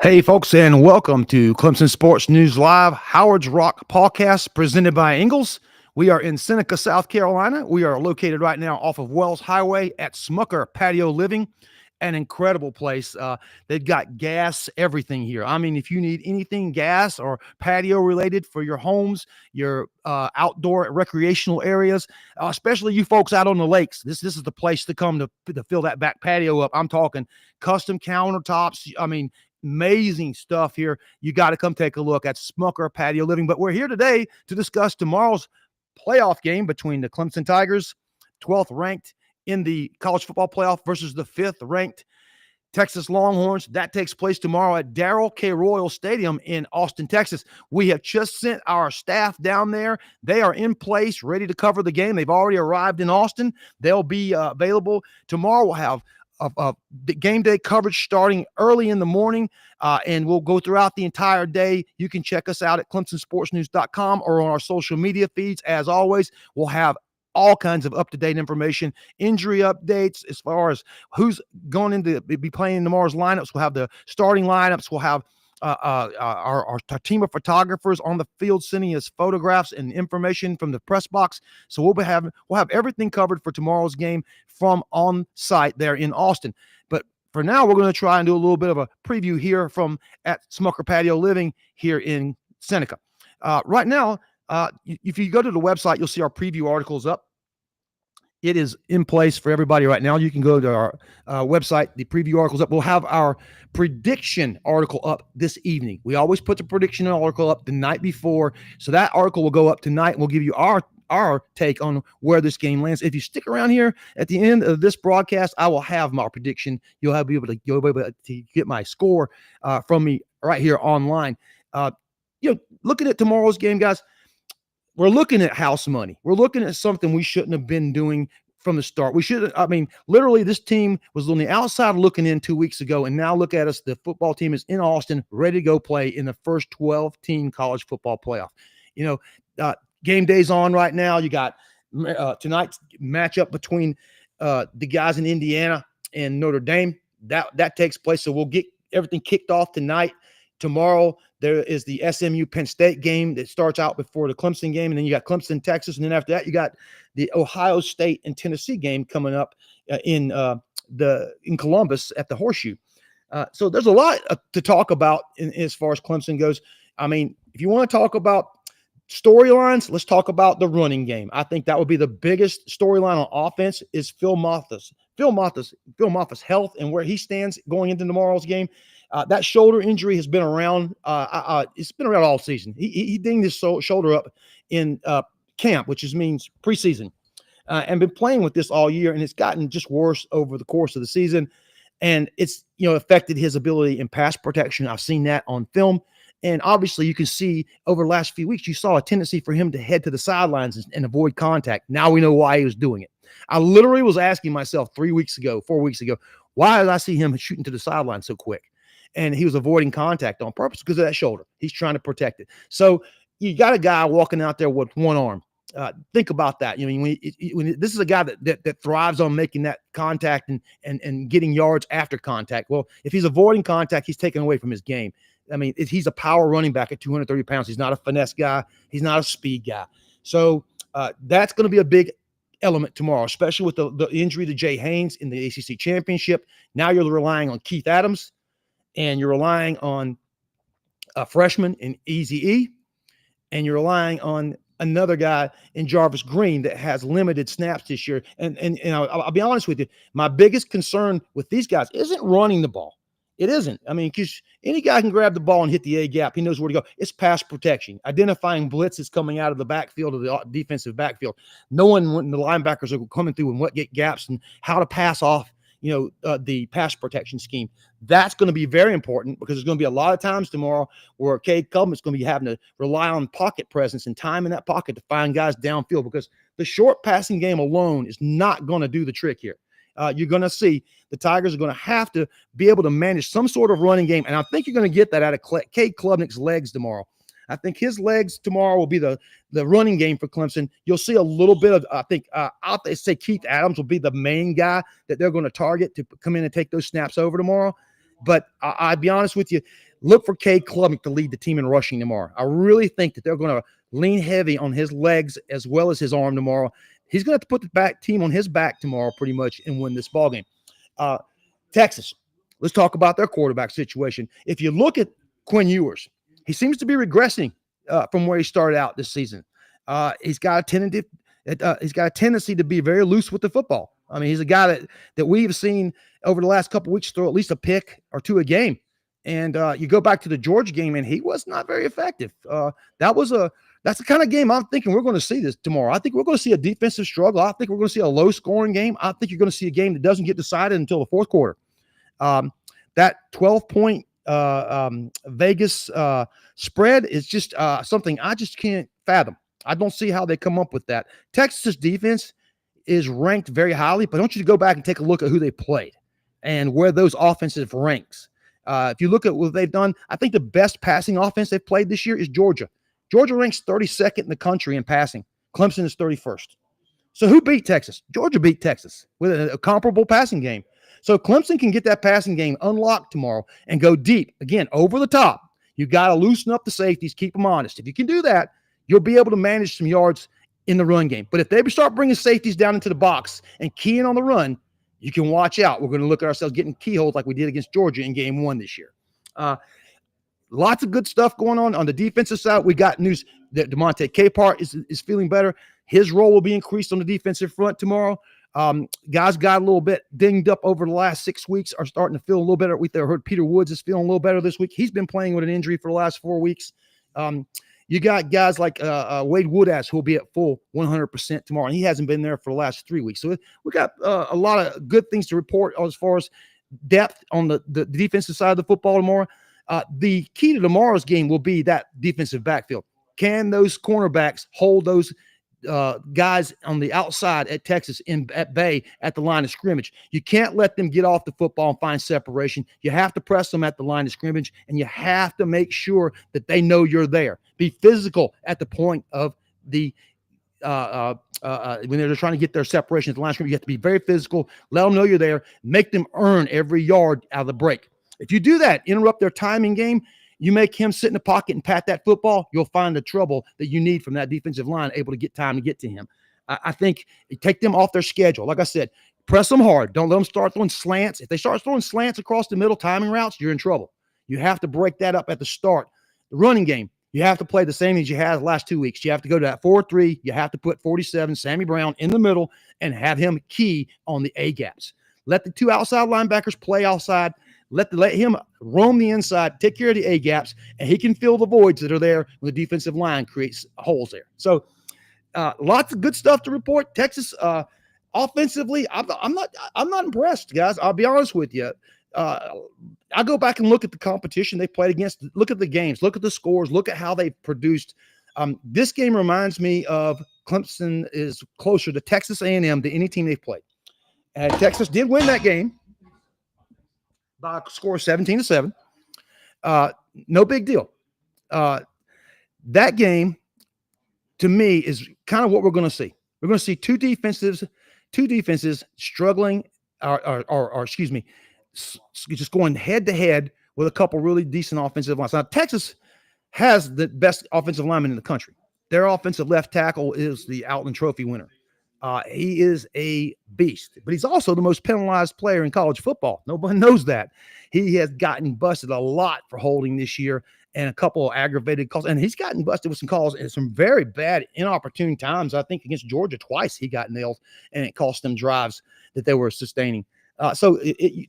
Hey, folks, and welcome to Clemson Sports News Live, Howard's Rock Pawcast, presented by Ingalls. We are in Seneca, South Carolina. We are located right now off of Wells Highway at Smucker Patio Living, an incredible place. They've got gas, everything here. I mean, if you need anything gas or patio related for your homes, your outdoor recreational areas, especially you folks out on the lakes, this is the place to come to fill that back patio up. I'm talking custom countertops. I mean, amazing stuff here. You got to come take a look at Smucker Patio Living. But we're here today to discuss tomorrow's playoff game between the Clemson Tigers, 12th ranked in the college football playoff, versus the 5th ranked Texas Longhorns. That takes place tomorrow at Darrell K. Royal Stadium in Austin, Texas. We have just sent our staff down there. They are in place, ready to cover the game. They've already arrived in Austin. They'll be available tomorrow. We'll have the game day coverage starting early in the morning, and we'll go throughout the entire day. You can check us out at clemsonsportsnews.com or on our social media feeds. As always, we'll have all kinds of up-to-date information, injury updates as far as who's going into be playing tomorrow's lineups. We'll have the starting lineups. We'll have our team of photographers on the field sending us photographs and information from the press box. So we'll have everything covered for tomorrow's game from on site there in Austin. But for now, we're going to try and do a little bit of a preview here from at Smucker Patio Living here in Seneca. Right now, if you go to the website, you'll see our preview articles up. It is in place for everybody right now. You can go to our website. The preview article's up. We'll have our prediction article up this evening. We always put the prediction article up the night before. So that article will go up tonight. We'll give you our take on where this game lands. If you stick around here at the end of this broadcast, I will have my prediction. You'll be able to get my score from me right here online. Looking at tomorrow's game, guys, we're looking at house money. We're looking at something we shouldn't have been doing from the start. Literally, this team was on the outside looking in 2 weeks ago, and now look at us. The football team is in Austin, ready to go play in the first 12-team college football playoff. Game day's on right now. You got tonight's matchup between the guys in Indiana and Notre Dame. That takes place, so we'll get everything kicked off tonight. Tomorrow, there is the SMU Penn State game that starts out before the Clemson game, and then you got Clemson, Texas, and then after that, you got the Ohio State and Tennessee game coming up in Columbus at the Horseshoe. So there's a lot to talk about as far as Clemson goes. I mean, if you want to talk about storylines, let's talk about the running game. I think that would be the biggest storyline on offense is Phil Moffa's health and where he stands going into tomorrow's game. That shoulder injury has been around. It's been around all season. He dinged his shoulder up in camp, which means preseason, and been playing with this all year. And it's gotten just worse over the course of the season, and it's affected his ability in pass protection. I've seen that on film, and obviously you can see over the last few weeks you saw a tendency for him to head to the sidelines and avoid contact. Now we know why he was doing it. I literally was asking myself 4 weeks ago, why did I see him shooting to the sideline so quick? And he was avoiding contact on purpose because of that shoulder. He's trying to protect it. So you got a guy walking out there with one arm. Think about that. When this is a guy that thrives on making that contact and getting yards after contact. Well, if he's avoiding contact, he's taken away from his game. I mean, he's a power running back at 230 pounds. He's not a finesse guy. He's not a speed guy. So that's going to be a big element tomorrow, especially with the injury to Jay Haynes in the ACC championship. Now you're relying on Keith Adams. And you're relying on a freshman in Eazy-E, and you're relying on another guy in Jarvis Green that has limited snaps this year. And I'll be honest with you, my biggest concern with these guys isn't running the ball. It isn't. I mean, because any guy can grab the ball and hit the A gap. He knows where to go. It's pass protection, identifying blitzes coming out of the backfield of the defensive backfield, knowing when the linebackers are coming through and what get gaps and how to pass off the pass protection scheme. That's going to be very important because there's going to be a lot of times tomorrow where Cade Klubnik's going to be having to rely on pocket presence and time in that pocket to find guys downfield, because the short passing game alone is not going to do the trick here. You're going to see the Tigers are going to have to be able to manage some sort of running game, and I think you're going to get that out of Cade Klubnik's legs tomorrow. I think his legs tomorrow will be the running game for Clemson. You'll see a little bit of, I'll say Keith Adams will be the main guy that they're going to target to come in and take those snaps over tomorrow. But I'll be honest with you, look for Cade Klubnik to lead the team in rushing tomorrow. I really think that they're going to lean heavy on his legs as well as his arm tomorrow. He's going to have to put the back team on his back tomorrow pretty much and win this ballgame. Texas, let's talk about their quarterback situation. If you look at Quinn Ewers, he seems to be regressing from where he started out this season. He's got a tendency to be very loose with the football. I mean, he's a guy that we've seen over the last couple of weeks throw at least a pick or two a game. And you go back to the Georgia game, and he was not very effective. That's the kind of game I'm thinking we're going to see this tomorrow. I think we're going to see a defensive struggle. I think we're going to see a low-scoring game. I think you're going to see a game that doesn't get decided until the fourth quarter. That 12-point Vegas spread is just something I just can't fathom. I don't see how they come up with that. Texas defense is ranked very highly, but I want you to go back and take a look at who they played and where those offensive ranks. If you look at what they've done, I think the best passing offense they've played this year is Georgia. Georgia ranks 32nd in the country in passing. Clemson is 31st. So who beat Texas? Georgia beat Texas with a comparable passing game. So Clemson can get that passing game unlocked tomorrow and go deep. Again, over the top. You got to loosen up the safeties, keep them honest. If you can do that, you'll be able to manage some yards in the run game. But if they start bringing safeties down into the box and keying on the run, you can watch out. We're going to look at ourselves getting keyholes like we did against Georgia in game 1 this year. Lots of good stuff going on the defensive side. We got news that DeMonte Capehart is feeling better. His role will be increased on the defensive front tomorrow. Guys got a little bit dinged up over the last 6 weeks, are starting to feel a little better. We heard Peter Woods is feeling a little better this week. He's been playing with an injury for the last 4 weeks. You got guys like Wade Woodass who will be at full 100% tomorrow, and he hasn't been there for the last 3 weeks. So we got a lot of good things to report as far as depth on the defensive side of the football tomorrow. The key to tomorrow's game will be that defensive backfield. Can those cornerbacks hold those guys on the outside at Texas at bay at the line of scrimmage? You can't let them get off the football and find separation. You have to press them at the line of scrimmage, and you have to make sure that they know you're there. Be physical at the point of the when they're trying to get their separation at the line of scrimmage. You have to be very physical. Let them know you're there. Make them earn every yard out of the break. If you do that, interrupt their timing game, you make him sit in the pocket and pat that football, you'll find the trouble that you need from that defensive line, able to get time to get to him. I think take them off their schedule. Like I said, press them hard. Don't let them start throwing slants. If they start throwing slants across the middle timing routes, you're in trouble. You have to break that up at the start. The running game, you have to play the same as you had the last 2 weeks. You have to go to that 4-3. You have to put 47, Sammy Brown, in the middle and have him key on the A-gaps. Let the two outside linebackers play outside. Let him roam the inside, take care of the A-gaps, and he can fill the voids that are there when the defensive line creates holes there. So lots of good stuff to report. Texas, offensively, I'm not impressed, guys. I'll be honest with you. I go back and look at the competition they played against. Look at the games. Look at the scores. Look at how they produced. This game reminds me of Clemson is closer to Texas A&M than any team they've played. And Texas did win that game by a score of 17-7. No big deal. That game, to me, is kind of what we're going to see. We're going to see two defenses struggling, or excuse me, just going head-to-head with a couple really decent offensive lines. Now, Texas has the best offensive lineman in the country. Their offensive left tackle is the Outland Trophy winner. He is a beast, but he's also the most penalized player in college football. Nobody knows that. He has gotten busted a lot for holding this year and a couple of aggravated calls. And he's gotten busted with some calls and some very bad, inopportune times. I think against Georgia twice he got nailed, and it cost them drives that they were sustaining. So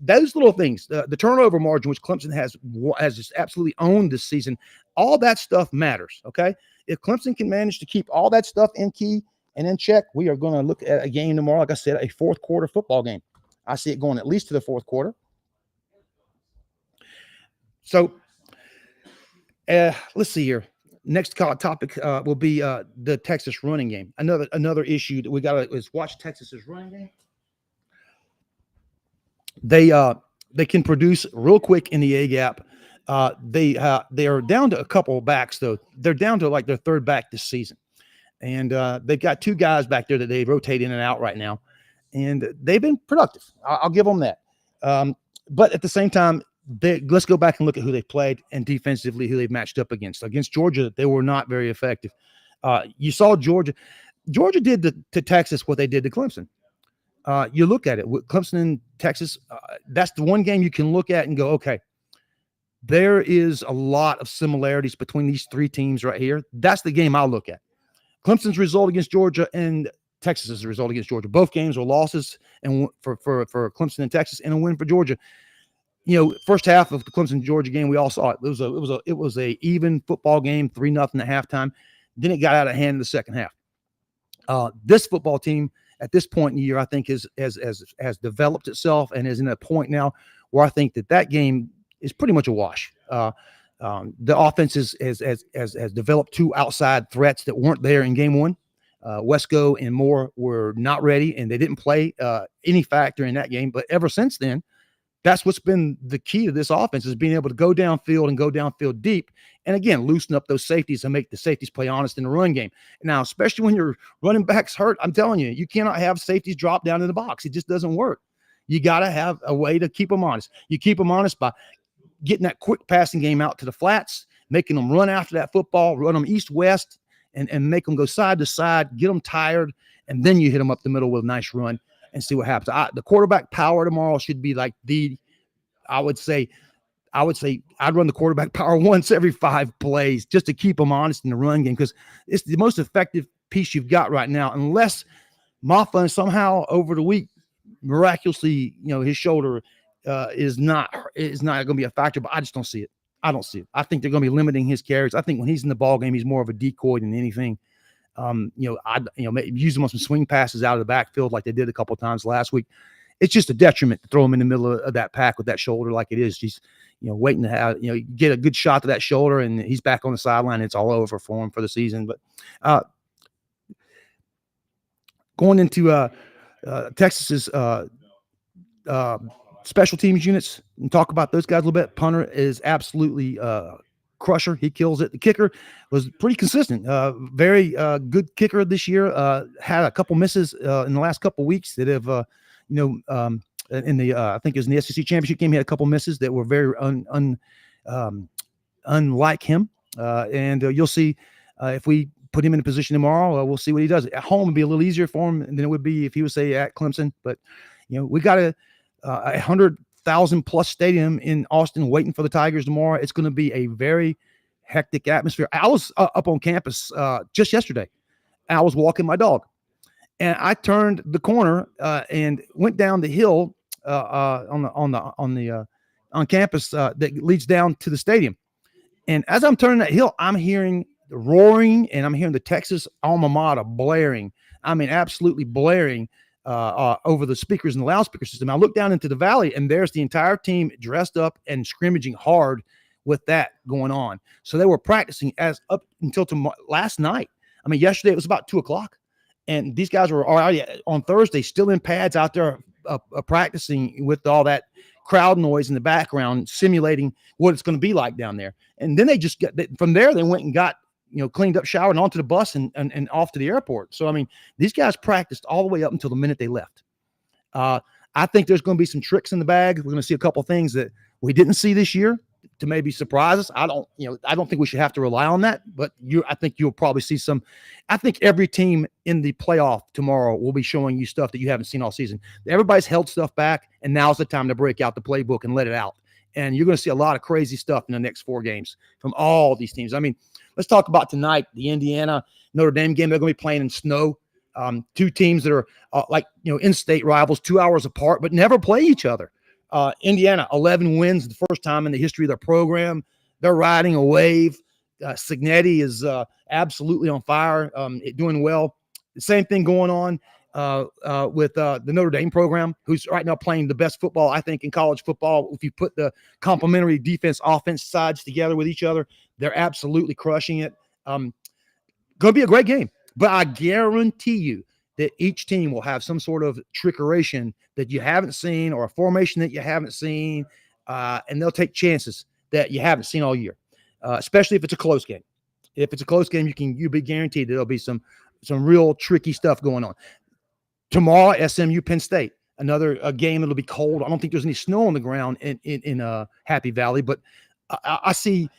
those little things, the turnover margin, which Clemson has just absolutely owned this season, all that stuff matters, okay? If Clemson can manage to keep all that stuff in key and in check, we are going to look at a game tomorrow, like I said, a fourth quarter football game. I see it going at least to the fourth quarter. So let's see here. Next topic will be the Texas running game. Another issue that we got to is watch Texas's running game. They can produce real quick in the A gap. They are down to a couple of backs though. They're down to like their third back this season, and they've got two guys back there that they rotate in and out right now, and they've been productive. I'll give them that. But at the same time, let's go back and look at who they played and defensively who they've matched up against. Against Georgia, they were not very effective. You saw Georgia. Georgia did to Texas what they did to Clemson. You look at it, Clemson and Texas, that's the one game you can look at and go, okay, there is a lot of similarities between these three teams right here. That's the game I'll look at. Clemson's result against Georgia and Texas's result against Georgia. Both games were losses and for Clemson and Texas, and a win for Georgia. First half of the Clemson Georgia game, we all saw it. It was a even football game, 3-0 at halftime. Then it got out of hand in the second half. This football team at this point in the year, I think has developed itself and is in a point now where I think that game is pretty much a wash. The offense has developed two outside threats that weren't there in game one. Wesco and Moore were not ready, and they didn't play any factor in that game. But ever since then, that's what's been the key to this offense, is being able to go downfield and go downfield deep. And again, loosen up those safeties and make the safeties play honest in the run game. Now, especially when your running back's hurt, I'm telling you, you cannot have safeties drop down in the box. It just doesn't work. You got to have a way to keep them honest. You keep them honest by getting that quick passing game out to the flats, making them run after that football, run them east-west, and make them go side to side, get them tired, and then you hit them up the middle with a nice run and see what happens. The quarterback power tomorrow should be like I would say I'd run the quarterback power once every 5 plays just to keep them honest in the run game, because it's the most effective piece you've got right now, unless Maffa somehow over the week miraculously, his shoulder is not going to be a factor, but I just don't see it. I don't see it. I think they're going to be limiting his carries. I think when he's in the ball game, he's more of a decoy than anything. Use him on some swing passes out of the backfield like they did a couple of times last week. It's just a detriment to throw him in the middle of that pack with that shoulder like it is. He's, waiting to have, get a good shot to that shoulder, and he's back on the sideline. It's all over for him for the season. But going into Texas's special teams units and talk about those guys a little bit. Punter is absolutely crusher. He kills it. The kicker was pretty consistent. Very good kicker this year. Had a couple misses in the last couple weeks that have, in the I think it was in the SEC championship game, he had a couple misses that were very unlike him. And you'll see if we put him in a position tomorrow, we'll see what he does. At home would be a little easier for him than it would be if he was, say, at Clemson. But we got a 100,000 plus stadium in Austin waiting for the Tigers tomorrow. It's going to be a very hectic atmosphere. I was up on campus just yesterday. I was walking my dog, and I turned the corner and went down the hill on campus that leads down to the stadium. And as I'm turning that hill, I'm hearing the roaring, and I'm hearing the Texas alma mater blaring. I mean, absolutely blaring over the speakers in the loudspeaker system. I look down into the valley, and there's the entire team dressed up and scrimmaging hard with that going on. So they were practicing as up until last night. I mean, yesterday it was about 2:00, and these guys were already on Thursday still in pads out there practicing with all that crowd noise in the background, simulating what it's going to be like down there. And then they just from there, they went and got, cleaned up, showered, and onto the bus and off to the airport. So, I mean, these guys practiced all the way up until the minute they left. I think there's going to be some tricks in the bag. We're going to see a couple of things that we didn't see this year to maybe surprise us. I don't think we should have to rely on that, but I think you'll probably see some. I think every team in the playoff tomorrow will be showing you stuff that you haven't seen all season. Everybody's held stuff back, and now's the time to break out the playbook and let it out. And you're going to see a lot of crazy stuff in the next 4 games from all these teams. I mean, let's talk about tonight, the Indiana Notre Dame game. They're going to be playing in snow. 2 teams that are in-state rivals, 2 hours apart, but never play each other. Indiana, 11 wins, the first time in the history of their program. They're riding a wave. Signetti is absolutely on fire, doing well. The same thing going on with the Notre Dame program, who's right now playing the best football, I think, in college football. If you put the complementary defense-offense sides together with each other, they're absolutely crushing it. Going to be a great game. But I guarantee you that each team will have some sort of trickeration that you haven't seen, or a formation that you haven't seen, and they'll take chances that you haven't seen all year, especially if it's a close game. If it's a close game, you'll be guaranteed that there'll be some real tricky stuff going on. Tomorrow, SMU, Penn State. another game. It'll be cold. I don't think there's any snow on the ground in Happy Valley, but I see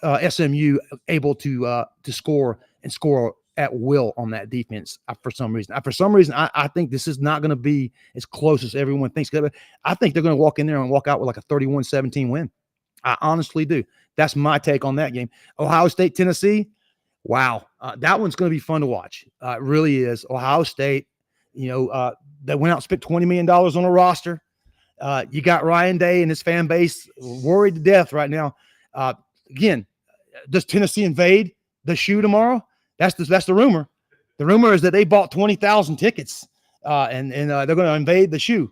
SMU able to score and score at will on that defense for some reason. I think this is not going to be as close as everyone thinks. I think they're going to walk in there and walk out with like a 31-17 win. I honestly do. That's my take on that game. Ohio State, Tennessee. Wow. That one's going to be fun to watch. It really is. Ohio State, they went out and spent $20 million on a roster. You got Ryan Day and his fan base worried to death right now. Again, does Tennessee invade the shoe tomorrow? That's the rumor. The rumor is that they bought 20,000 tickets and they're going to invade the shoe.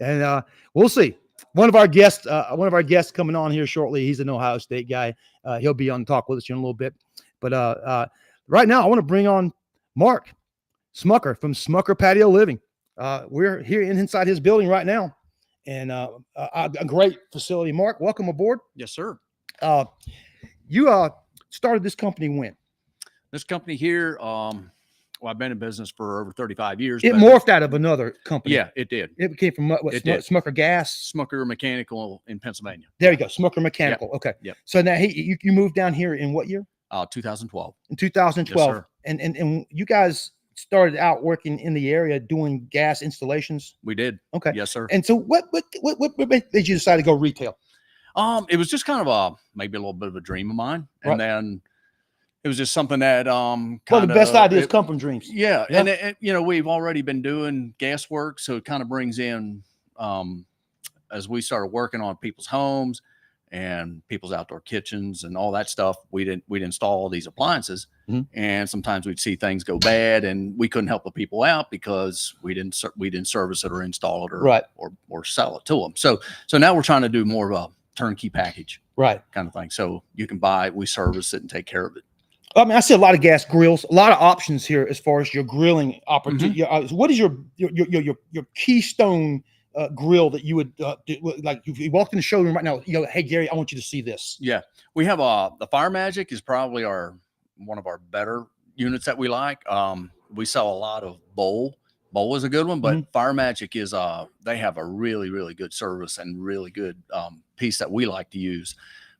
And we'll see. One of our guests coming on here shortly. He's an Ohio State guy. He'll be on talk with us in a little bit. But right now, I want to bring on Mark Smucker from Smucker Patio Living. We're here inside his building right now, and a great facility. Mark, welcome aboard. Yes, sir. You started this company when? This company here, I've been in business for over 35 years. It morphed out of another company. Yeah, it did. It came from Smucker Gas? Smucker Mechanical in Pennsylvania. There you go, Smucker Mechanical. Yep. Okay. Yep. So now you moved down here in what year? 2012. In 2012. Yes, sir. And you guys started out working in the area doing gas installations? We did. Okay. Yes, sir. And so what made you decide to go retail? It was just kind of maybe a little bit of a dream of mine. And then it was just something that the best ideas come from dreams. Yeah. And we've already been doing gas work, so it kind of brings in as we started working on people's homes and people's outdoor kitchens and all that stuff, we'd install all these appliances, and sometimes we'd see things go bad, and we couldn't help the people out because we didn't service it or install it or sell it to them. So now we're trying to do more of a turnkey package, kind of thing. So you can buy it, we service it, and take care of it. I mean, I see a lot of gas grills, a lot of options here as far as your grilling opportunity. What is your keystone grill that you would do? Like if you walked in the showroom right now, hey Gary, I want you to see this. Yeah, we have the Fire Magic is probably one of our better units that we like. We sell a lot of Bowl. Bowl is a good one, but Fire Magic is they have a really, really good service and really good piece that we like to use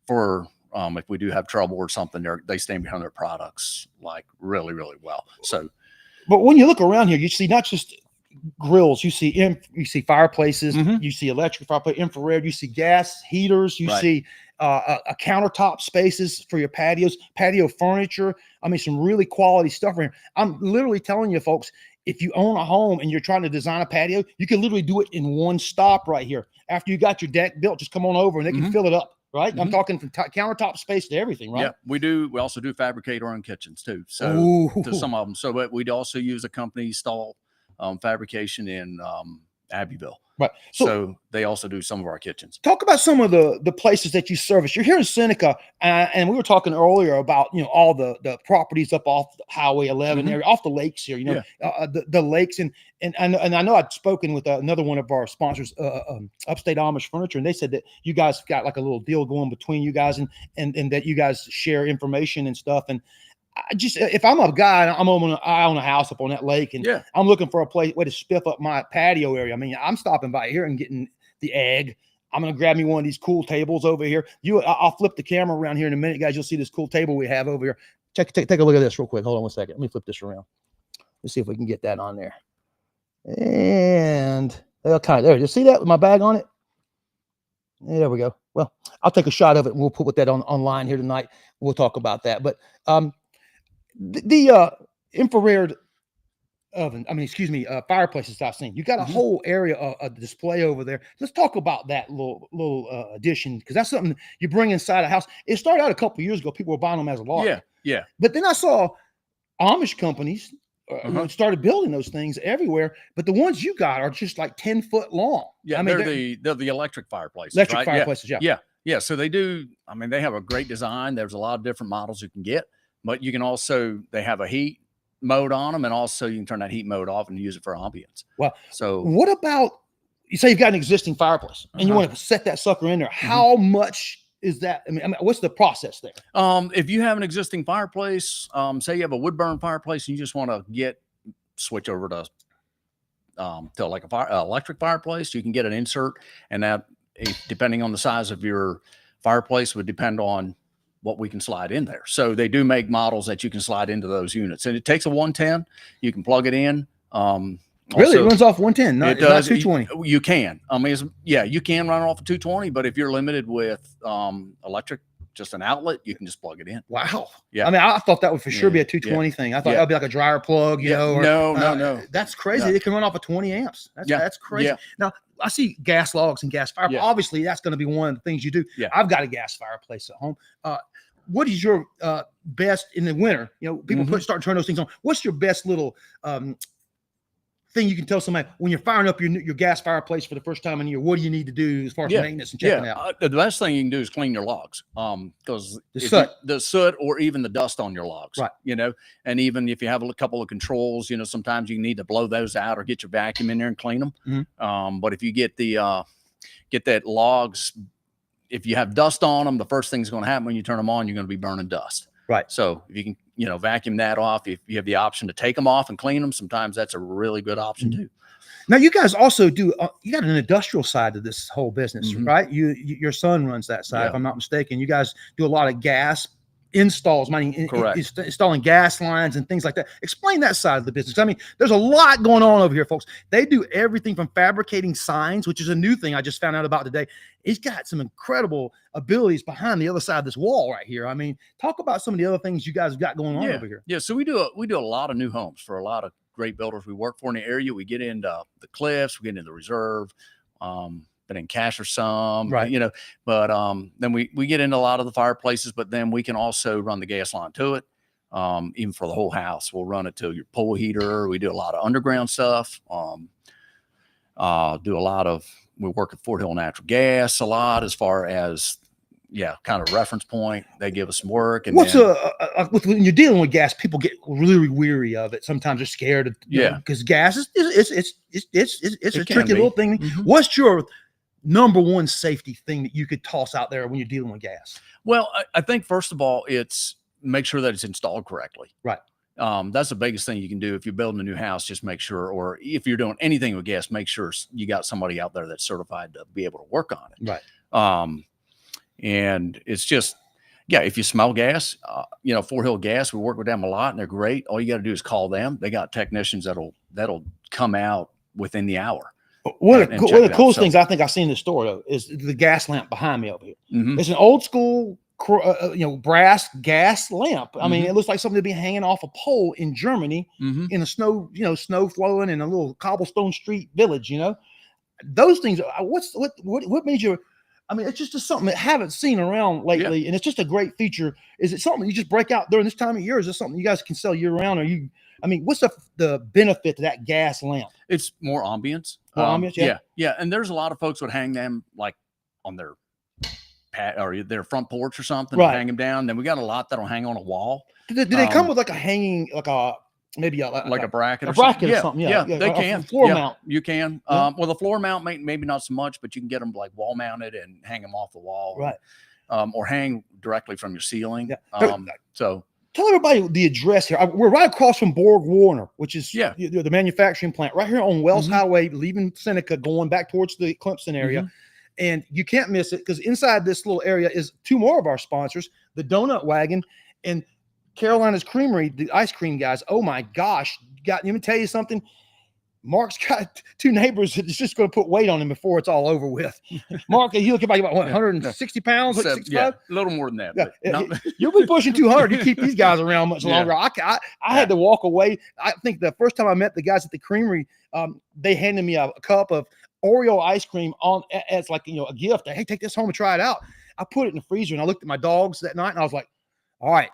for if we do have trouble or something. They stand behind their products like really, really well. So, but when you look around here, you see not just grills, you see fireplaces, you see electric fireplace, infrared, you see gas heaters, you see a countertop spaces for your patios, patio furniture. I mean, some really quality stuff here. I'm literally telling you, folks, if you own a home and you're trying to design a patio, you can literally do it in one stop right here. After you got your deck built, just come on over and they can fill it up. Right. I'm talking from countertop space to everything. Right. Yeah, we do. We also do fabricate our own kitchens too. So to some of them. So, but we'd also use a company install fabrication in Abbeville. Right. So they also do some of our kitchens. Talk about some of the places that you service. You're here in Seneca, and we were talking earlier about all the properties up off Highway 11 area, off the lakes here. The lakes, and I know I'd spoken with another one of our sponsors, Upstate Amish Furniture, and they said that you guys got like a little deal going between you guys, and that you guys share information and stuff. And I just, if I'm a guy, I own a house up on that lake, and I'm looking for a way to spiff up my patio area. I mean, I'm stopping by here and getting the egg. I'm going to grab me one of these cool tables over here. I'll flip the camera around here in a minute, guys. You'll see this cool table we have over here. Take a look at this real quick. Hold on one second. Let me flip this around. Let's see if we can get that on there. And there. You see that with my bag on it? There we go. Well, I'll take a shot of it and we'll put that online here tonight. We'll talk about that. But the infrared oven, fireplaces I've seen. You got a whole area of display over there. Let's talk about that little addition, because that's something you bring inside a house. It started out a couple of years ago. People were buying them as a lark. Yeah. But then I saw Amish companies started building those things everywhere. But the ones you got are just like 10 foot long. Yeah, I mean, they're the electric fireplaces. Electric fireplaces, yeah. So they do. I mean, they have a great design. There's a lot of different models you can get. But you can also, they have a heat mode on them, and also you can turn that heat mode off and use it for ambience. Well, so what about, you say you've got an existing fireplace and you want to set that sucker in there. How much is that? I mean, what's the process there? If you have an existing fireplace, say you have a wood burn fireplace and you just want to switch over to to like a electric fireplace, you can get an insert, and that, depending on the size of your fireplace, would depend on what we can slide in there. So they do make models that you can slide into those units, and it takes a 110. You can plug it in. Really, it runs off 110. It does. Not 220. You can. I mean, you can run it off of 220, but if you're limited with electric, just an outlet, you can just plug it in. Wow. Yeah. I mean, I thought that would for sure be a 220 thing. I thought that would be like a dryer plug, you know. Or, no. That's crazy. It can run off of 20 amps. That's crazy. Yeah. Now, I see gas logs and gas fire. Yeah. Obviously, that's going to be one of the things you do. Yeah. I've got a gas fireplace at home. What is your best in the winter? You know, people start turning those things on. What's your best little thing you can tell somebody when you're firing up your gas fireplace for the first time in a year? What do you need to do as far as maintenance and checking out? The best thing you can do is clean your logs, because the soot or even the dust on your logs, right? You know, and even if you have a couple of controls, you know, sometimes you need to blow those out or get your vacuum in there and clean them. But if you get that logs, if you have dust on them, the first thing that's going to happen when you turn them on, you're going to be burning dust. Right. So if you can, you know, vacuum that off, if you have the option to take them off and clean them, sometimes that's a really good option too. Now, you guys also do, you got an industrial side to this whole business, right? Your son runs that side, if I'm not mistaken. You guys do a lot of gas installs, installing gas lines and things like that. Explain that side of the business. I mean, there's a lot going on over here, folks. They do everything from fabricating signs, which is a new thing I just found out about today. He's got some incredible abilities behind the other side of this wall right here. I mean, talk about some of the other things you guys have got going on over here. Yeah, so we do a lot of new homes for a lot of great builders we work for in the area. We get into the Cliffs, we get into the Reserve, been in Casher some, right? You know, but then we get into a lot of the fireplaces, but then we can also run the gas line to it. Even for the whole house, we'll run it to your pool heater. We do a lot of underground stuff. We work at Fort Hill Natural Gas a lot as far as kind of reference point. They give us some work. And when you're dealing with gas, people get really weary of it. Sometimes they're scared of because gas is it's a tricky little thing. What's your number one safety thing that you could toss out there when you're dealing with gas? Well, I think first of all, it's make sure that it's installed correctly. Right. That's the biggest thing you can do if you're building a new house. Just make sure, or if you're doing anything with gas, make sure you got somebody out there that's certified to be able to work on it. Right. And it's just, if you smell gas, Fort Hill Gas, we work with them a lot and they're great. All you got to do is call them. They got technicians that'll come out within the hour. One of the coolest things I think I've seen in the store though is the gas lamp behind me over here. It's an old school, brass gas lamp. I mean, it looks like something to be hanging off a pole in Germany in a snow flowing in a little cobblestone street village. You know, those things. What made you? I mean, it's just something that I haven't seen around lately, and it's just a great feature. Is it something you just break out during this time of year? Is this something you guys can sell year round? What's the benefit to that gas lamp? It's more ambience. Yeah. And there's a lot of folks would hang them like on their or their front porch or something, hang them down. Then we got a lot that'll hang on a wall. Do they come with like a hanging, like a bracket or something? Yeah, they can. Floor mount. You can. Well, the floor mount maybe not so much, but you can get them like wall mounted and hang them off the wall, right? Or hang directly from your ceiling. Yeah. So tell everybody the address here. We're right across from Borg Warner, which is the manufacturing plant right here on Wells Highway, leaving Seneca, going back towards the Clemson area. And you can't miss it because inside this little area is two more of our sponsors, the Donut Wagon and Carolina's Creamery, the ice cream guys. Oh my gosh. Let me tell you something. Mark's got two neighbors that's just going to put weight on him before it's all over with. Mark, he look about 160 pounds, 65? A little more than that. But you'll be pushing 200 to keep these guys around much longer. I had to walk away. I think the first time I met the guys at the Creamery, they handed me a cup of Oreo ice cream as like a gift. Hey, take this home and try it out. I put it in the freezer and I looked at my dogs that night and I was like, all right,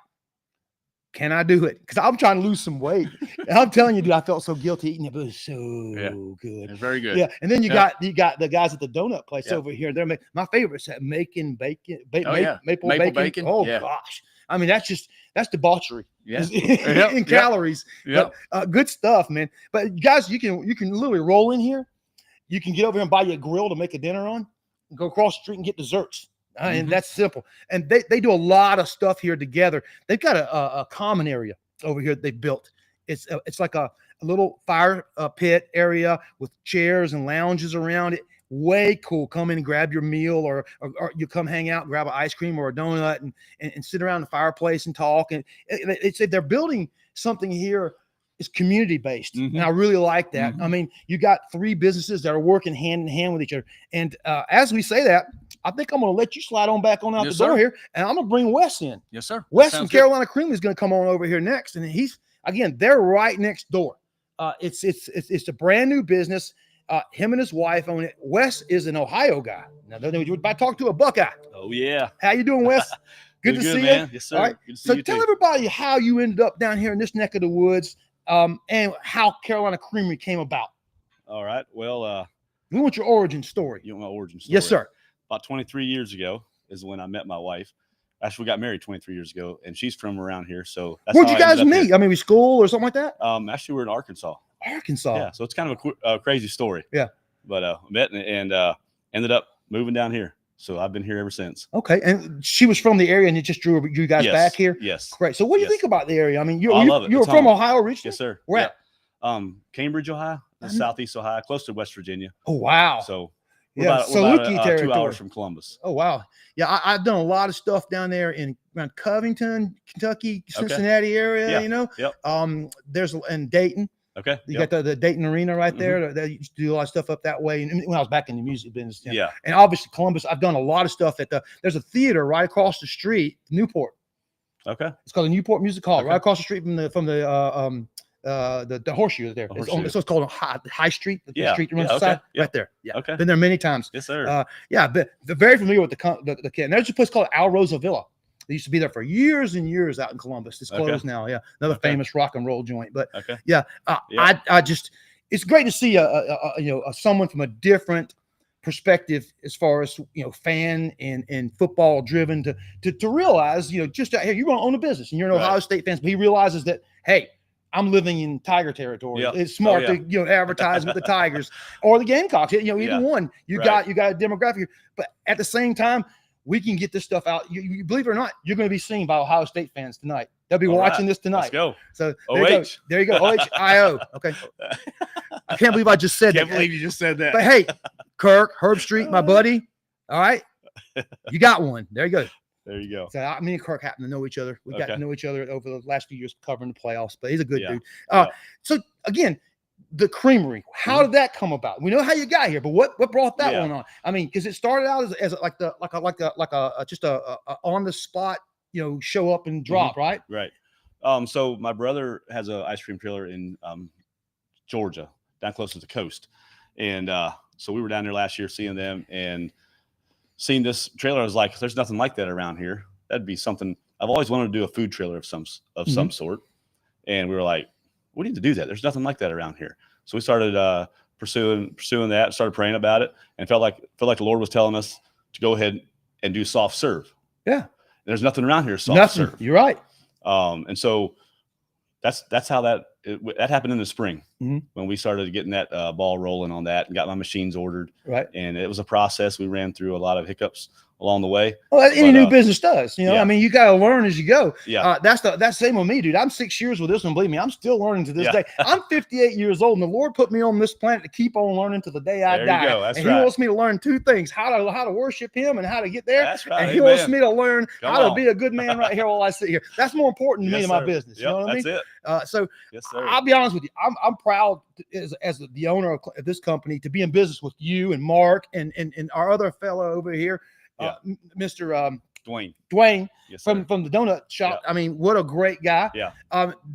can I do it? Because I'm trying to lose some weight. And I'm telling you, dude, I felt so guilty eating it, but it was so good. It's very good. Yeah. And then you got the guys at the donut place over here. They're my favorites at making bacon, maple bacon. Oh gosh. I mean, that's debauchery in calories. But good stuff, man. But guys, you can literally roll in here. You can get over here and buy you a grill to make a dinner on and go across the street and get desserts. And that's simple. And they do a lot of stuff here together. They've got a common area over here they built. It's like a a little fire pit area with chairs and lounges around it. Way cool. Come in and grab your meal, or you come hang out, grab an ice cream or a donut, and sit around the fireplace and talk. And they say they're building something here. It's community based, and I really like that. I mean, you got 3 businesses that are working hand in hand with each other. And as we say that, I think I'm going to let you slide on back on out the door here, and I'm going to bring Wes in. Yes, sir. Wes from Carolina Creamery is going to come on over here next, and they're right next door. It's a brand new business. Him and his wife own it. Wes is an Ohio guy. Now, you're about to talk to a Buckeye. Oh, yeah. How you doing, Wes? Good to see man. you. Yes, sir. All right. Good to see So you tell too. everybody how you ended up down here in this neck of the woods, and how Carolina Creamery came about. All right. Well, We want your origin story. you want my origin story? Yes, sir. About 23 years ago is when I met my wife. Actually, we got married 23 years ago, and she's from around here. So that's Where'd how you I ended guys up meet? here. I mean, we school or something like that? Actually, we're in Arkansas. Arkansas. Yeah. So it's kind of a crazy story. Yeah. But met and ended up moving down here. So I've been here ever since. Okay. And she was from the area, and it just drew you guys Yes. back here? Yes. Great. So what do you Yes. think about the area? I mean, you I love it. you were It's from home. Ohio originally? Yes, sir. Where Yeah. at? Cambridge, Ohio, southeast Ohio, close to West Virginia. Oh, wow. So Yeah, we're about Saluki 2 territory. hours from Columbus. Oh, wow. Yeah, I've done a lot of stuff down there around Covington, Kentucky, Cincinnati area, Yeah. you know. Yep. There's in Dayton. Okay. You Yep. got the Dayton Arena right there. They used to do a lot of stuff up that way. And when I was back in the music business, you know. Yeah. And obviously Columbus, I've done a lot of stuff there's a theater right across the street, Newport. Okay. It's called the Newport Music Hall, Okay. right across the street from the horseshoe there. Horseshoe. So it's called High Street. The Yeah. street that runs Yeah, the side, okay. Yeah. right there. Yeah. Okay. Been there many times. Yes, sir. Yeah, but they're very familiar with the kid. And there's a place called Al Rosa Villa. They used to be there for years and years out in Columbus. It's closed now. Yeah, another famous rock and roll joint. But Okay. yeah, Yeah. I just it's great to see someone from a different perspective as far as fan and football driven to realize just out here you're going to own a business and you're an Right. Ohio State fan, but he realizes that hey. I'm living in Tiger territory. Yep. It's smart Oh, to advertise with the Tigers or the Gamecocks. Either Yeah. one. You Right. got a demographic here. But at the same time, we can get this stuff out. You believe it or not, you're going to be seen by Ohio State fans tonight. They'll be All watching right. this tonight. Let's go. So OH. there you go. OHIO. Okay. I can't believe I just said Can't that. believe you just said that. But hey, Kirk, Herb Street, my buddy. All right. You got one. There you go. There you go. So me and Kirk happen to know each other. We got to Okay. know each other over the last few years covering the playoffs, but he's a good Yeah. dude. Yeah. So again, the creamery, how did that come about? We know how you got here, but what brought that Yeah. one on? I mean, because it started out as like a just a on the spot, show up and drop, right? Right. So my brother has an ice cream trailer in Georgia, down close to the coast. And so we were down there last year seeing them and seeing this trailer. I was like, there's nothing like that around here. That'd be something. I've always wanted to do a food trailer of some sort. And we were like, we need to do that. There's nothing like that around here. So we started pursuing that, started praying about it, and felt like the Lord was telling us to go ahead and do soft serve. Yeah. There's nothing around here soft Nothing. serve. You're right. And so that's how that happened in the spring Mhm. when we started getting that ball rolling on that and got my machines ordered. Right. And it was a process. We ran through a lot of hiccups along the way. Well, any But, new business does, yeah. I mean, you got to learn as you go. Yeah. That's the same with me, dude. I'm 6 years with this one. Believe me, I'm still learning to this Yeah. day. I'm 58 years old, and the Lord put me on this planet to keep on learning to the day I There you die. go. That's and right. He wants me to learn two things: how to worship Him and how to get there. That's right. And He wants Amen. me to learn Come how to on. be a good man right here while I sit here. That's more important to me Yes, than my sir. business. You Yep, know what I mean? that's it. So Yes, sir. I'll be honest with you. I'm proud as the owner of this company to be in business with you and Mark and our other fellow over here, Mr. Dwayne Yes, sir. from the donut shop. Yeah. I mean, what a great guy. Yeah.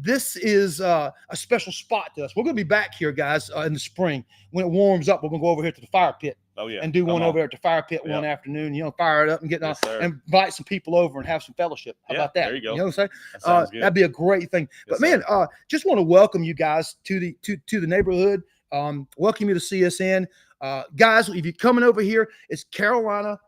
This is a special spot to us. We're going to be back here, guys, in the spring when it warms up. We're going to go over here to the fire pit Oh yeah. and do Come one on. over at the fire pit one Yeah. afternoon. Fire it up and get Yes, sir. and invite some people over and have some fellowship. How Yeah, about that? there you go. You know what I'm saying? That sounds good. That'd be a great thing. But Yes, man, just want to welcome you guys to the neighborhood. Welcome you to see us in. Guys, if you're coming over here, it's Carolina.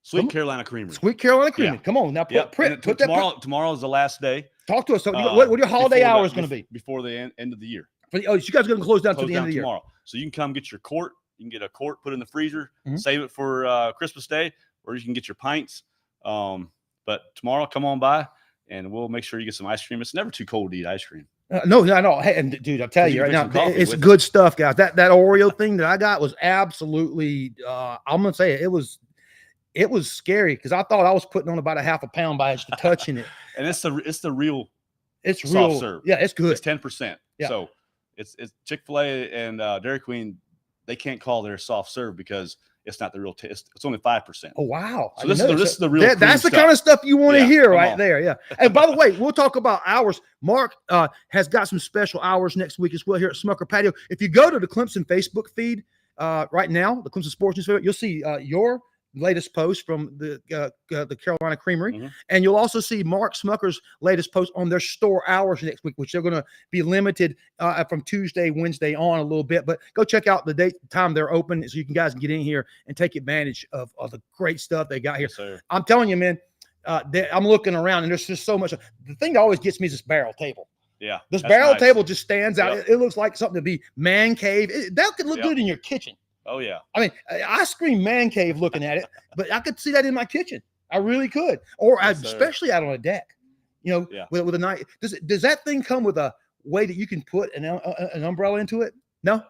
Sweet Carolina Creamery. Sweet Carolina Creamery. Yeah. Come on now, Yep. put And that. tomorrow is the last day. Talk to us. So, what are your holiday before hours going to be? Before the end of the year. So you guys are going to close down to Close the end down of the year. tomorrow. So you can come get your quart. You can get a quart, put in the freezer, Mhm. save it for Christmas Day, or you can get your pints. But tomorrow, come on by, and we'll make sure you get some ice cream. It's never too cold to eat ice cream. No. Hey, and dude, I'll tell You you can right drink now, some coffee it's with good stuff, guys. That Oreo thing that I got was absolutely. I'm gonna say it was scary because I thought I was putting on about a half a pound by just touching it. And it's the real It's soft real. serve. Yeah, it's good. It's 10%. Yeah. So it's Chick-fil-A and Dairy Queen. They can't call their soft serve because it's not the real taste. It's only 5%. Oh wow! So this is the real. That's the stuff. kind of stuff you want to Yeah, hear come right on. there. Yeah. And by the way, we'll talk about hours. Mark has got some special hours next week as well here at Smucker Patio. If you go to the Clemson Facebook feed right now, the Clemson Sports News, you'll see your latest post from the Carolina Creamery, and you'll also see Mark Smucker's latest post on their store hours next week, which they're going to be limited from Tuesday, Wednesday on a little bit. But go check out the date, time they're open, so you guys can get in here and take advantage of the great stuff they got here. Yes, I'm telling you, man. I'm looking around, and there's just so much. The thing that always gets me is this barrel table. Yeah, this barrel nice. table just stands out. Yep. It looks like something to be man cave. That could look good in your kitchen. Oh yeah. I mean, I scream man cave looking at it, but I could see that in my kitchen. I really could, or especially out on a deck. With a night. Does that thing come with a way that you can put an umbrella into it? No.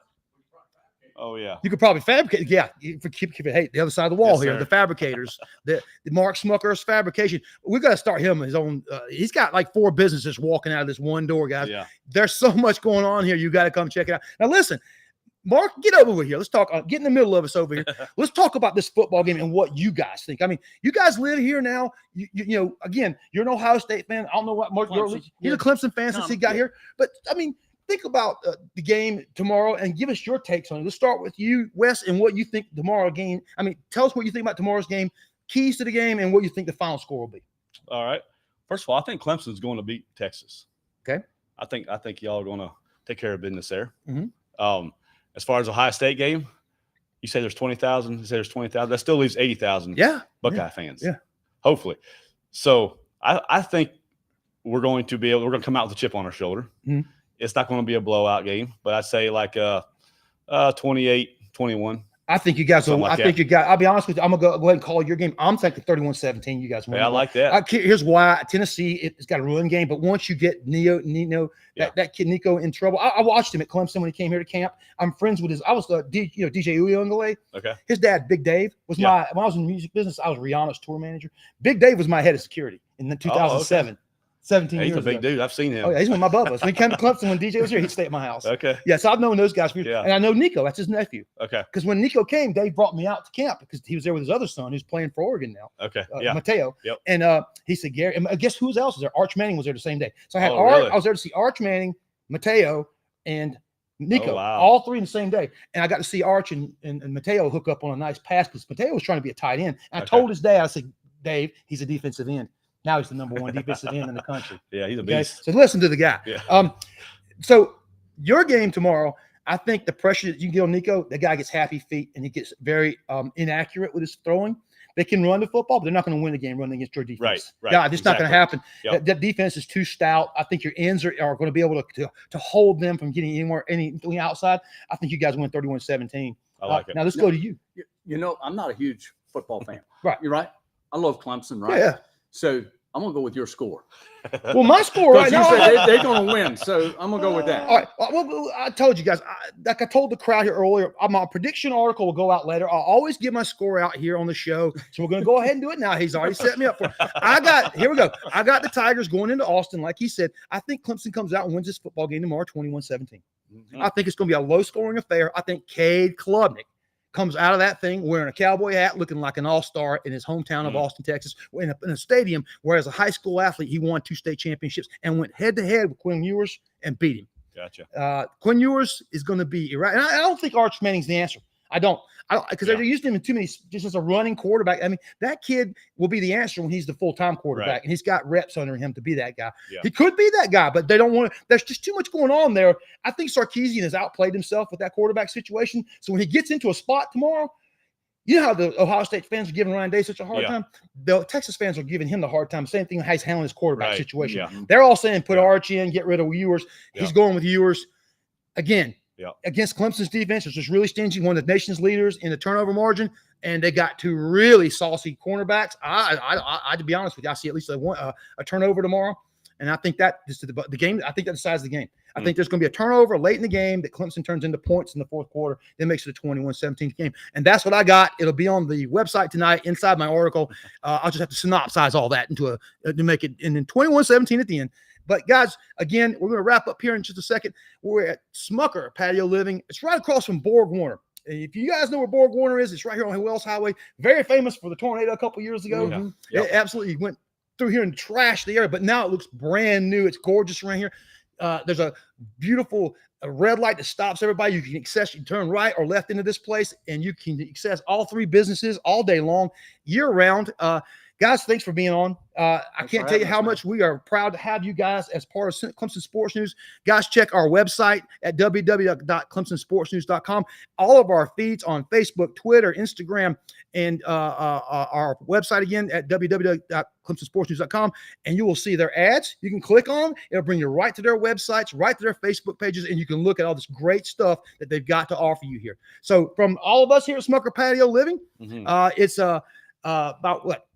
Oh yeah. You could probably fabricate. Yeah. Keep hey, the other side of the wall here. Sir. The fabricators, the Mark Smucker's fabrication. We got to start him his own. He's got like 4 businesses walking out of this one door, guys. Yeah. There's so much going on here. You got to come check it out. Now listen. Mark, get over here. Let's talk. Get in the middle of us over here. Let's talk about this football game and what you guys think. I mean, you guys live here now. You know, again, you're an Ohio State fan. I don't know what Mark. He's a Clemson fan since he got here. But I mean, think about the game tomorrow and give us your takes on it. Let's start with you, Wes, and what you think tomorrow game. I mean, tell us what you think about tomorrow's game, keys to the game, and what you think the final score will be. All right. First of all, I think Clemson's going to beat Texas. Okay. I think y'all are going to take care of business there. Mm-hmm. As far as the Ohio State game, you say there's 20,000. You say there's 20,000. That still leaves 80,000 Buckeye fans. Yeah. Hopefully. So I think we're going to come out with a chip on our shoulder. Mm-hmm. It's not going to be a blowout game, but I'd say like 28-21. I think you guys will. Like I'll be honest with you. I'm going to go ahead and call your game. I'm thinking 31-17. You guys win. Yeah, I like that. Here's why. Tennessee, it's got a run game, but once you get Nino, that kid Nico in trouble. I watched him at Clemson when he came here to camp. I'm friends with I was DJ Uyunglele. Okay. His dad, Big Dave, was when I was in the music business, I was Rihanna's tour manager. Big Dave was my head of security in 2007. Okay. 17 he's years a big ago. dude. I've seen him. Oh, yeah, he's one of my brothers. When he came to Clemson, when DJ was here, he'd stay at my house. Okay. Yeah, so I've known those guys for years. Yeah. And I know Nico. That's his nephew. Okay. Because when Nico came, Dave brought me out to camp because he was there with his other son who's playing for Oregon now. Okay. Mateo. Yep. And he said, Gary, and guess who else was there? Arch Manning was there the same day. So I had Really? I was there to see Arch Manning, Mateo, and Nico, Oh, wow. all 3 in the same day. And I got to see Arch and Mateo hook up on a nice pass because Mateo was trying to be a tight end. And I told his dad, I said, Dave, he's a defensive end. Now he's the number 1 defensive end in the country. Yeah, he's a Okay? beast. So listen to the guy. Yeah. So your game tomorrow, I think the pressure that you get on Nico, the guy gets happy feet and he gets very inaccurate with his throwing. They can run the football, but they're not going to win the game running against your defense. Right. Yeah, it's not going to happen. Yep. That defense is too stout. I think your ends are going to be able to hold them from getting anything outside. I think you guys win 31-17. I like it. Now let's go to you. You know, I'm not a huge football fan. Right. You're right. I love Clemson, right? Yeah. So I'm going to go with your score. Well, my score right You now. said they're going to win, so I'm going to go with that. All right. Well, I told you guys, like I told the crowd here earlier, my prediction article will go out later. I'll always give my score out here on the show. So we're going to go ahead and do it now. He's already set me up for it. Here we go. I got the Tigers going into Austin. Like he said, I think Clemson comes out and wins this football game tomorrow, 21-17. Mm-hmm. I think it's going to be a low-scoring affair. I think Cade Klubnik comes out of that thing wearing a cowboy hat, looking like an all-star in his hometown of Austin, Texas, in a stadium where as a high school athlete, he won 2 state championships and went head-to-head with Quinn Ewers and beat him. Gotcha. Quinn Ewers is going to be right. And I don't think Arch Manning's the answer. I don't because they're using him in too many just as a running quarterback. I mean, that kid will be the answer when he's the full-time quarterback, and he's got reps under him to be that guy. Yeah. He could be that guy, but they don't want to. There's just too much going on there. I think Sarkisian has outplayed himself with that quarterback situation. So when he gets into a spot tomorrow, you know how the Ohio State fans are giving Ryan Day such a hard time? The Texas fans are giving him the hard time. Same thing how he's handling his quarterback situation. Yeah. They're all saying put Arch in, get rid of Ewers. He's going with Ewers. Again, against Clemson's defense, it's just really stingy, one of the nation's leaders in the turnover margin, and they got 2 really saucy cornerbacks. I to be honest with you, I see at least a turnover tomorrow, And I think that just the game, I think that decides the game. I think there's going to be a turnover late in the game that Clemson turns into points in the fourth quarter, then makes it a 21-17 game. And that's what I got. It'll be on the website tonight inside my article. I'll just have to synopsize all that into to make it, and then 21-17 at the end. But guys, again, we're going to wrap up here in just a second. We're at Smucker Patio Living. It's right across from Borg Warner. If you guys know where Borg Warner is, it's right here on Wells Highway. Very famous for the tornado a couple years ago. It absolutely went through here and trashed the area, but now it looks brand new. It's gorgeous around here. There's a beautiful red light that stops everybody. You can access, you turn right or left into this place, and you can access all three businesses all day long, year round. Guys, thanks for being on. I can't tell you how much we are proud to have you guys as part of Clemson Sports News. Guys, check our website at www.clemsonsportsnews.com. All of our feeds on Facebook, Twitter, Instagram, and our website again at www.clemsonsportsnews.com. And you will see their ads. You can click on them. It'll bring you right to their websites, right to their Facebook pages, and you can look at all this great stuff that they've got to offer you here. So from all of us here at Smucker Patio Living, it's about what?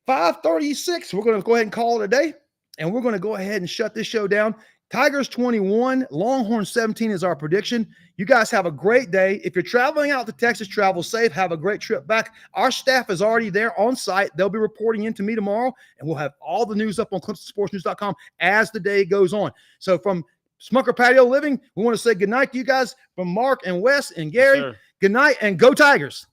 5:36. We're going to go ahead and call it a day, and we're going to go ahead and shut this show down. Tigers 21, Longhorn 17 is our prediction. You guys have a great day. If you're traveling out to Texas, travel safe. Have a great trip back. Our staff is already there on site. They'll be reporting in to me tomorrow, and we'll have all the news up on ClemsonSportsNews.com as the day goes on. So from Smucker Patio Living, we want to say good night to you guys. From Mark and Wes and Gary, good night and go Tigers.